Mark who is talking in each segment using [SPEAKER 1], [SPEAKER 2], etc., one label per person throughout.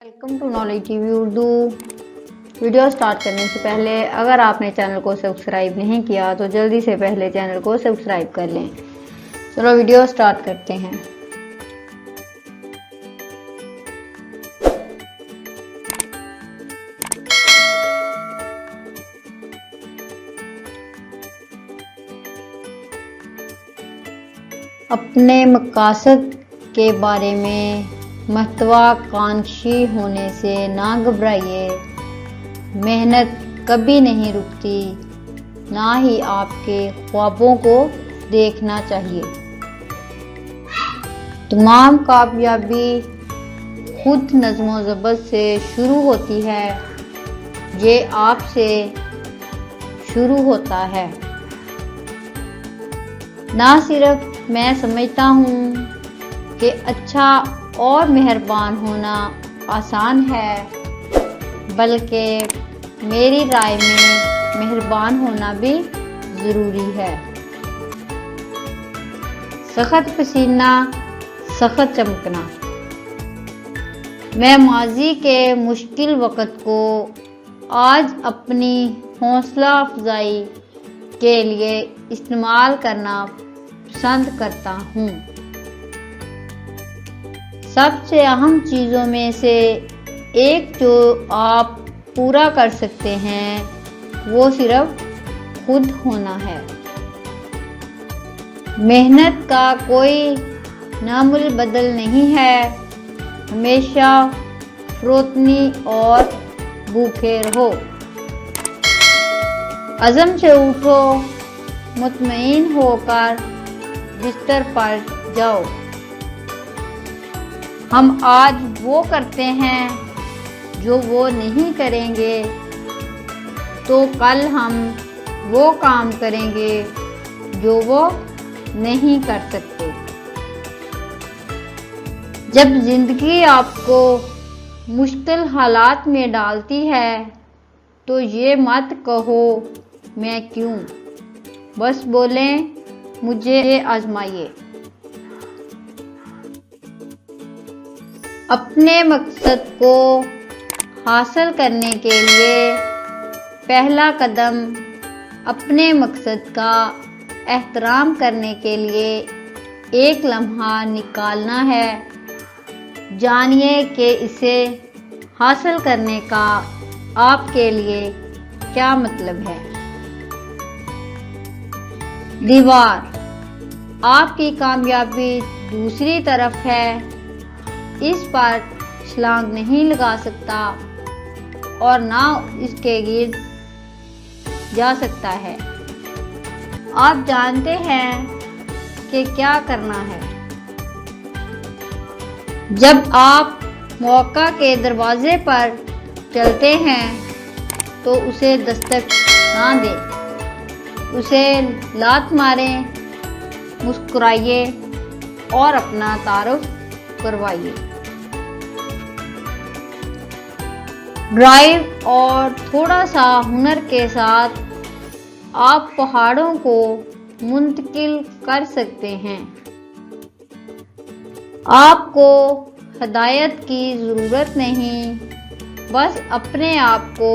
[SPEAKER 1] Welcome to knowledge TV Urdu. Video start करने से पहले अगर आपने चैनल को सब्सक्राइब नहीं किया तो जल्दी से पहले चैनल को सब्सक्राइब कर लें। चलो वीडियो स्टार्ट करते हैं। अपने मकसद के बारे में महत्वाकांक्षी होने से ना घबराइए। मेहनत कभी नहीं रुकती, ना ही आपके ख्वाबों को देखना चाहिए। तमाम कामयाबी खुद नज़्म ज़ब्त से शुरू होती है, ये आपसे शुरू होता है। ना सिर्फ मैं समझता हूँ कि अच्छा और मेहरबान होना आसान है, बल्कि मेरी राय में मेहरबान होना भी ज़रूरी है। सख्त पसीना, सख्त चमकना। मैं माजी के मुश्किल वक़्त को आज अपनी हौसला अफजाई के लिए इस्तेमाल करना पसंद करता हूँ। सबसे अहम चीज़ों में से एक जो आप पूरा कर सकते हैं वो सिर्फ खुद होना है। मेहनत का कोई नामुल बदल नहीं है। हमेशा फरोतनी और भूखे रहो। अज़म से उठो, मुतमईन होकर बिस्तर पर जाओ। हम आज वो करते हैं जो वो नहीं करेंगे, तो कल हम वो काम करेंगे जो वो नहीं कर सकते। जब जिंदगी आपको मुश्किल हालात में डालती है तो ये मत कहो मैं क्यों, बस बोलें मुझे आजमाइए। अपने मकसद को हासिल करने के लिए पहला कदम अपने मकसद का एहतराम करने के लिए एक लम्हा निकालना है। जानिए कि इसे हासिल करने का आपके लिए क्या मतलब है। दीवार आपकी कामयाबी दूसरी तरफ है, इस पर छलांग नहीं लगा सकता और ना इसके गिर्द जा सकता है। आप जानते हैं कि क्या करना है। जब आप मौका के दरवाजे पर चलते हैं तो उसे दस्तक ना दें, उसे लात मारें, मुस्कुराइए और अपना तारुफ करवाइए। ड्राइव और थोड़ा सा हुनर के साथ आप पहाड़ों को मुंतकिल कर सकते हैं। आपको हिदायत की ज़रूरत नहीं, बस अपने आप को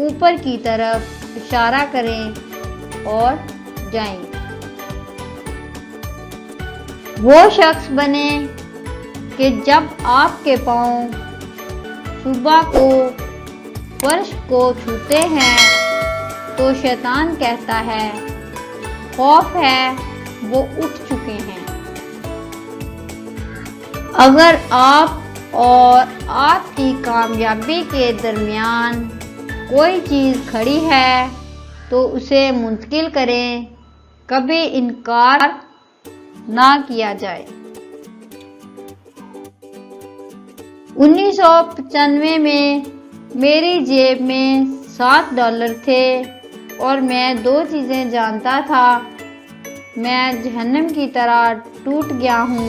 [SPEAKER 1] ऊपर की तरफ इशारा करें और जाएं। वो शख्स बने कि जब आपके पाँव सुबह को फर्श को छूते हैं तो शैतान कहता है खौफ है, वो उठ चुके हैं। अगर आप और आपकी कामयाबी के दरमियान कोई चीज़ खड़ी है तो उसे मुंतकिल करें, कभी इनकार ना किया जाए। 1995 में मेरी जेब में $7 थे और मैं दो चीज़ें जानता था। मैं जहन्नम की तरह टूट गया हूँ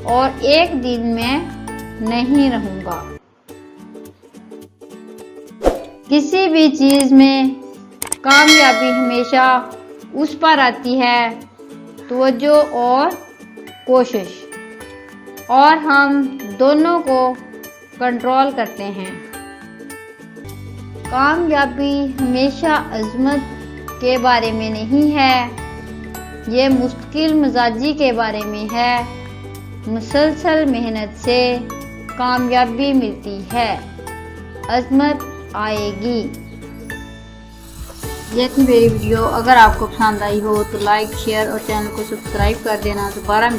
[SPEAKER 1] और एक दिन मैं नहीं रहूँगा। किसी भी चीज़ में कामयाबी हमेशा उस पर आती है तवज्जो और कोशिश, और हम दोनों को کنٹرول کرتے ہیں۔ کامیابی ہمیشہ عظمت کے بارے میں نہیں ہے، یہ مستقل مزاجی کے بارے میں ہے۔ مسلسل محنت سے کامیابی ملتی ہے، عظمت آئے گی۔ یہ تھی میری ویڈیو، اگر آپ کو پسند آئی ہو تو لائک، شیئر اور چینل کو سبسکرائب کر دینا۔ دوبارہ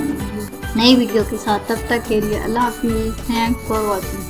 [SPEAKER 1] نئی ویڈیو کے ساتھ، تب تک کے لیے اللہ حافظ۔ Thanks for watching.